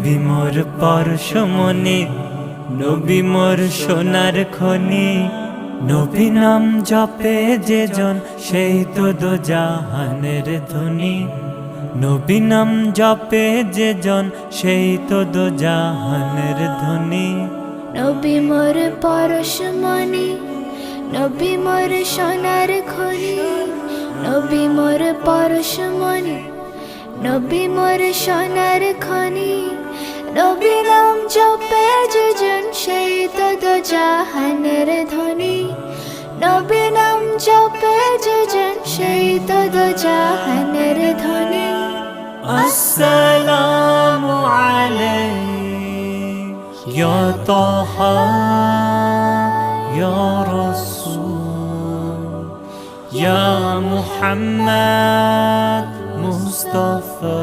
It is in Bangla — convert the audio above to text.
নবী মোর পরশমণি, নবী মোর সোনার খনি। নবী নাম জপে যে জন, সেই তো দো জাহানের ধনী। নবী নাম জপে যে জন, সেই তো দো জাহানের ধনী। নবী মোর পরশমণি, নবী মোর সোনার খনি। নবী মোর পরশমণি, নবী মোর সোনার খনি। নবী নাম জপে যে জন, সেই তো দো জাহানের ধনী। নবী নাম জপে যে জন, সেই তো দো জাহানের ধনী। আসসালামু আলাইকা ইয়া তাহা ইয়া রাসূল ইয়া মুহাম্মদ মুস্তাফা।